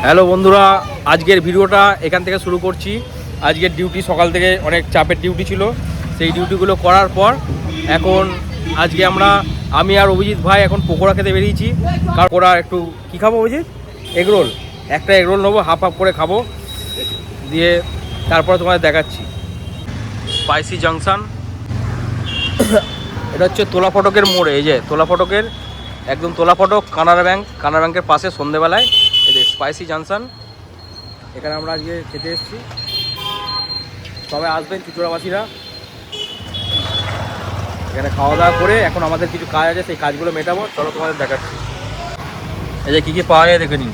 Hello বন্ধুরা, আজকের ভিডিওটা এখান থেকে শুরু করছি। আজকের ডিউটি সকাল থেকে অনেক চাপের ডিউটি ছিল, সেই ডিউটিগুলো করার পর এখন আজকে আমি আর অভিজিৎ ভাই এখন পকোড়া খেতে বেরিয়েছি। কারণ ওরা একটু কী খাবো অভিজিৎ? এগরোল। একটা এগরোল নেবো, হাফ হাফ করে খাবো, দিয়ে তারপরে তোমাদের দেখাচ্ছি। স্পাইসি জাংশন, এটা হচ্ছে তোলা ফটকের মোড়ে। এই যে তোলা ফটকের একদম তোলা ফটক, কানাড়া ব্যাংকের পাশে সন্ধেবেলায় এই যে স্পাইসি জাংশন, এখানে আমরা আজকে খেতে এসেছি। সবাই আসবেন চুচুড়াবাসীরা। এখানে খাওয়া দাওয়া করে এখন আমাদের কিছু কাজ আছে, সেই কাজগুলো মেটাবো। চলো তোমাদের দেখাচ্ছি এই যে কী কী পাওয়া যায় দেখে নিন।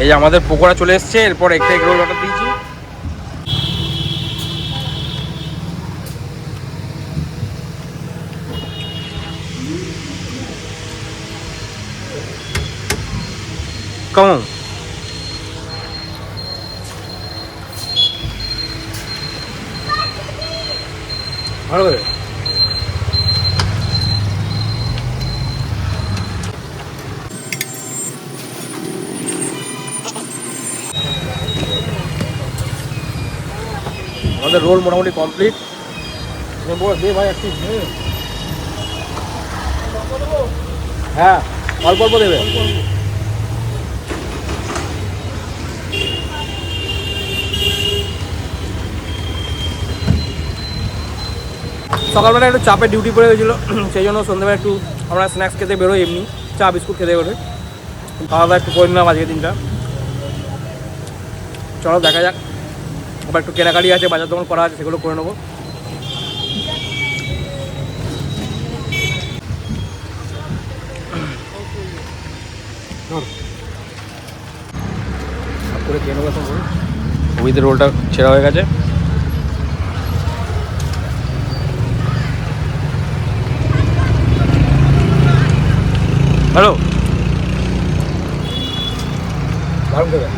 এই যে আমাদের পকোড়া চলে এসছে, এরপর একটা এগ রোল অর্ডার দিয়েছি। কেমন? ভালো করে আমাদের রোল মোটামুটি কমপ্লিট। দে ভাই একটু, হ্যাঁ অল্প অল্প দেবে। সকালবেলা একটু চাপের ডিউটি পড়ে গেছিলো, সেই জন্য সন্ধ্যেবেলা একটু আমরা স্ন্যাক্স খেতে বেরোই, এমনি চা বিস্কুট খেতে বেরোই। খাওয়া দাওয়া একটু করে নিলাম আজকের দিনটা। চলো দেখা যাক, আবার একটু কেনাকাটি আছে, বাজার দোকান করা আছে, সেগুলো করে নেবো। করে খেয়ে নেবো এখন। অভিদের রোলটা ছেঁড়া হয়ে গেছে। হ্যালো, দারুণ দেবে।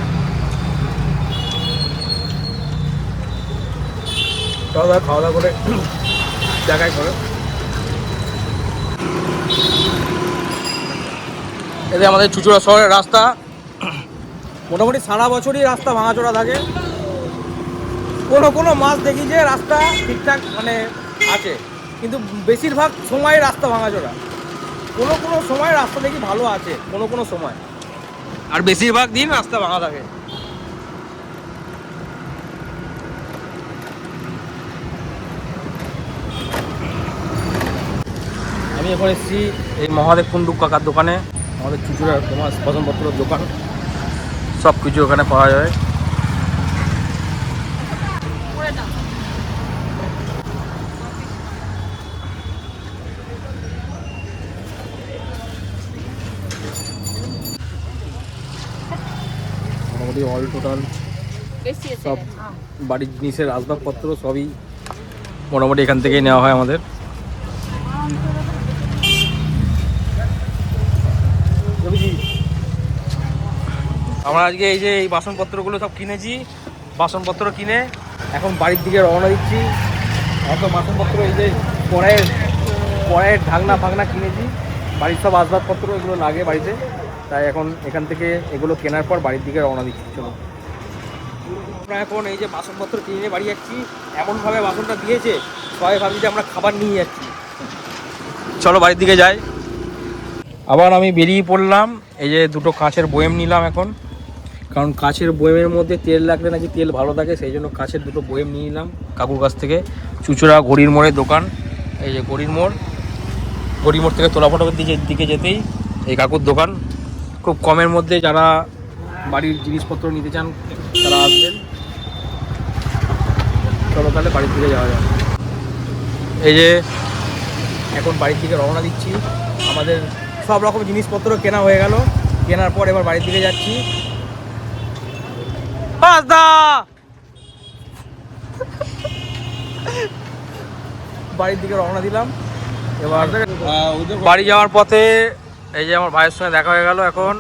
খাওয়া দাওয়া করে দেখাই করে। এতে আমাদের চুচুড়া শহরের রাস্তা মোটামুটি সারা বছরই রাস্তা ভাঙাচোরা থাকে। কোনো মাস দেখি যে রাস্তা ঠিকঠাক মানে আছে, কিন্তু বেশিরভাগ সময় রাস্তা ভাঙাচোরা। কোনো সময় রাস্তা দেখি ভালো আছে, কোনো সময়, আর বেশিরভাগ দিন রাস্তা ভাঙা থাকে। আমি এখন এসেছি এই মহাদেব কুণ্ডু কাকার দোকানে। আমাদের চুচুড়ার তোমার বাসনপত্রের দোকান, সব কিছু ওখানে পাওয়া যায়। মোটামুটি অল টোটাল সব বাড়ির জিনিসের আসবাবপত্র সবই মোটামুটি এখান থেকেই নেওয়া হয় আমাদের। আমরা আজকে এই যে এই বাসনপত্রগুলো সব কিনেছি, বাসনপত্র কিনে এখন বাড়ির দিকে রওনা দিচ্ছি। অত বাসনপত্র এই যে কড়াইয়ের ঢাকনা ফাকনা কিনেছি, বাড়ির সব আসবাবপত্র এগুলো লাগে বাড়িতে, তাই এখন এখান থেকে এগুলো কেনার পর বাড়ির দিকে রওনা দিচ্ছি। চলো আমরা এখন এই যে বাসনপত্র কিনে বাড়ি যাচ্ছি। এমনভাবে বাসনটা দিয়েছে সবাই ভাবছি যে আমরা খাবার নিয়ে যাচ্ছি। চলো বাড়ির দিকে যাই। আবার আমি বেরিয়ে পড়লাম। এই যে দুটো কাঁচের বয়েম নিলাম এখন, কারণ কাঁচের বয়েমের মধ্যে তেল রাখলে নাকি তেল ভালো থাকে, সেই জন্য কাঁচের দুটো বয়েম নিয়ে নিলাম কাকুর কাছ থেকে। চুচুড়া ঘড়ির মোড়ের দোকান, এই যে ঘড়ির মোড় থেকে তোলা ফটকের দিকে যেতেই এই কাকুর দোকান। খুব কমের মধ্যে যারা বাড়ির জিনিসপত্র নিতে চান তারা আসবেন। চলো তাহলে বাড়ির দিকে যাওয়া যায়। এই যে এখন বাড়ির দিকে রওনা দিচ্ছি। আমাদের সব রকম জিনিসপত্র কেনা হয়ে গেল, কেনার পর এবার বাড়ির দিকে যাচ্ছি। বাড়ির দিকে রওনা দিলাম। এবার বাড়ি যাওয়ার পথে এই যে আমার ভাইয়ের সঙ্গে দেখা হয়ে গেল। এখন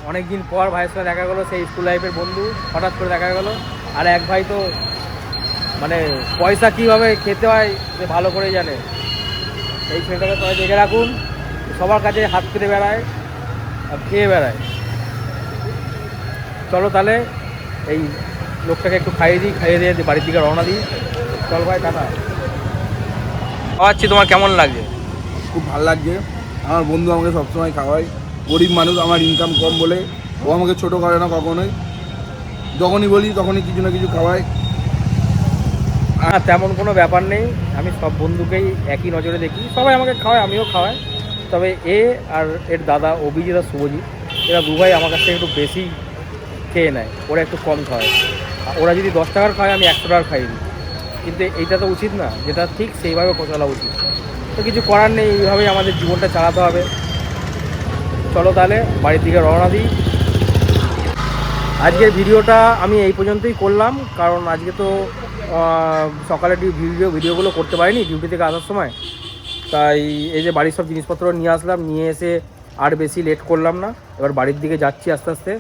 অনেকদিন পর ভাইয়ের সঙ্গে দেখা গেলো, সেই স্কুল লাইফের বন্ধু, হঠাৎ করে দেখা গেলো। আর এক ভাই তো মানে পয়সা কীভাবে খেতে হয় সে ভালো করেই জানে। এই ছেলেটাকে সবাই দেখে রাখুন, সবার কাছে হাত পেতে বেড়ায় আর খেয়ে বেড়ায়। চলো তাহলে এই লোকটাকে একটু খাইয়ে দিই, খাইয়ে দিয়ে বাড়ির দিকে রওনা দিই। চল ভাই, টাটা। খাওয়াচ্ছি, তোমার কেমন লাগে? খুব ভালো লাগছে। আমার বন্ধু আমাকে সবসময় খাওয়ায়। গরিব মানুষ, আমার ইনকাম কম বলে ও আমাকে ছোটো করে না কখনোই। যখনই বলি তখনই কিছু না কিছু খাওয়ায়। হ্যাঁ, তেমন কোনো ব্যাপার নেই, আমি সব বন্ধুকেই একই নজরে দেখি, সবাই আমাকে খাওয়ায়, আমিও খাওয়াই। তবে এ আর এর দাদা অভিজিৎ আর শুভজিৎ, এরা দু ভাই আমার কাছ থেকে একটু বেশি খেয়ে নেয়, ওরা একটু কম খাওয়ায়। ওরা যদি 10 টাকার খায়, আমি 100 টাকার খাই দিই। কিন্তু এইটা তো উচিত না, যেটা ঠিক সেইভাবে চলা উচিত। তো কিছু করার নেই, এইভাবেই আমাদের জীবনটা চালাতে হবে। চলো তাহলে বাড়ির দিকে রওনা দিই। আজকের ভিডিওটা আমি এই পর্যন্তই করলাম, কারণ আজকে তো সকালে ভিডিওগুলো করতে পারিনি ডিউটি থেকে আসার সময়। তাই এই যে বাড়ির সব জিনিসপত্র নিয়ে আসলাম, নিয়ে এসে আর বেশি লেট করলাম না, এবার বাড়ির দিকে যাচ্ছি আস্তে আস্তে।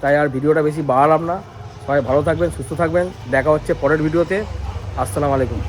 তাই আর ভিডিওটা বেশি বাড়ালাম না। সবাই ভালো থাকবেন, সুস্থ থাকবেন, দেখা হচ্ছে পরের ভিডিওতে। আসসালামু আলাইকুম।